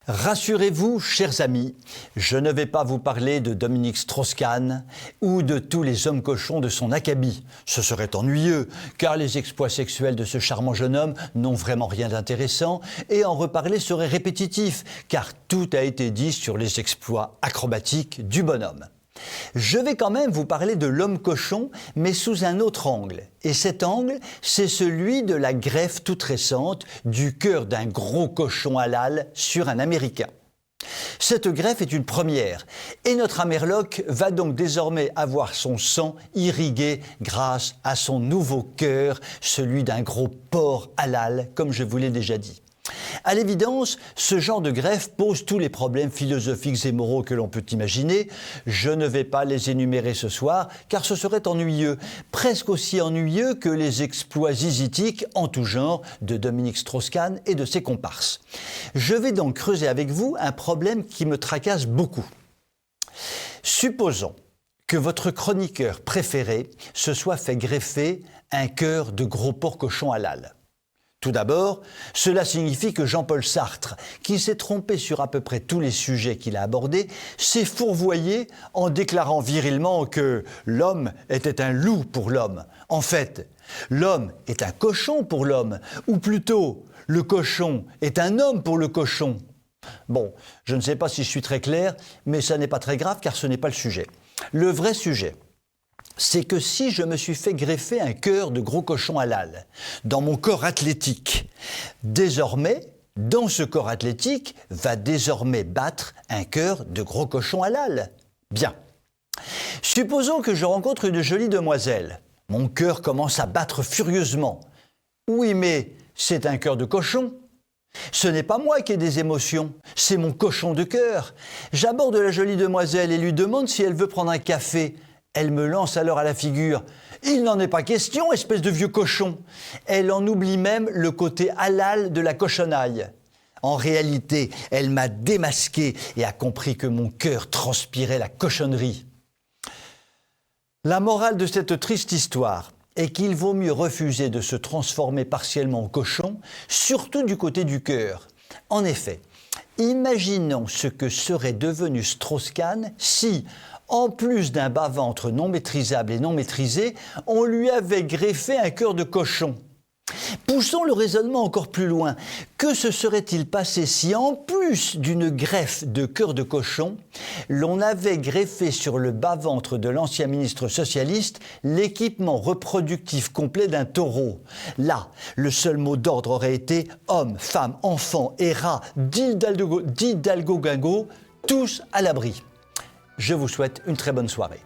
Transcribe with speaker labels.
Speaker 1: Rassurez-vous, chers amis, je ne vais pas vous parler de Dominique Strauss-Kahn ou de tous les hommes cochons de son acabit. Ce serait ennuyeux, car les exploits sexuels de ce charmant jeune homme n'ont vraiment rien d'intéressant, et en reparler serait répétitif, car tout a été dit sur les exploits acrobatiques du bonhomme. Je vais quand même vous parler de l'homme cochon, mais sous un autre angle. Et cet angle, c'est celui de la greffe toute récente du cœur d'un gros cochon halal sur un Américain. Cette greffe est une première, et notre Amerloc va donc désormais avoir son sang irrigué grâce à son nouveau cœur, celui d'un gros porc halal, comme je vous l'ai déjà dit. À l'évidence, ce genre de greffe pose tous les problèmes philosophiques et moraux que l'on peut imaginer. Je ne vais pas les énumérer ce soir, car ce serait ennuyeux, presque aussi ennuyeux que les exploits zizitiques en tout genre de Dominique Strauss-Kahn et de ses comparses. Je vais donc creuser avec vous un problème qui me tracasse beaucoup. Supposons que votre chroniqueur préféré se soit fait greffer un cœur de gros porc cochon halal. Tout d'abord, cela signifie que Jean-Paul Sartre, qui s'est trompé sur à peu près tous les sujets qu'il a abordés, s'est fourvoyé en déclarant virilement que l'homme était un loup pour l'homme. En fait, l'homme est un cochon pour l'homme, ou plutôt, le cochon est un homme pour le cochon. Bon, je ne sais pas si je suis très clair, mais ça n'est pas très grave car ce n'est pas le sujet. Le vrai sujet, c'est que si je me suis fait greffer un cœur de gros cochon halal dans mon corps athlétique, désormais, dans ce corps athlétique, va désormais battre un cœur de gros cochon halal. Bien. Supposons que je rencontre une jolie demoiselle. Mon cœur commence à battre furieusement. Oui, mais c'est un cœur de cochon. Ce n'est pas moi qui ai des émotions, c'est mon cochon de cœur. J'aborde la jolie demoiselle et lui demande si elle veut prendre un café. Elle me lance alors à la figure « Il n'en est pas question, espèce de vieux cochon !» Elle en oublie même le côté halal de la cochonaille. En réalité, elle m'a démasqué et a compris que mon cœur transpirait la cochonnerie. La morale de cette triste histoire est qu'il vaut mieux refuser de se transformer partiellement en cochon, surtout du côté du cœur. En effet, imaginons ce que serait devenu Strauss-Kahn si, en plus d'un bas-ventre non maîtrisable et non maîtrisé, on lui avait greffé un cœur de cochon. Poussons le raisonnement encore plus loin. Que se serait-il passé si, en plus d'une greffe de cœur de cochon, l'on avait greffé sur le bas-ventre de l'ancien ministre socialiste l'équipement reproductif complet d'un taureau? Là, le seul mot d'ordre aurait été homme, femme, enfant et rat d'Hidalgo Guingo, tous à l'abri. Je vous souhaite une très bonne soirée.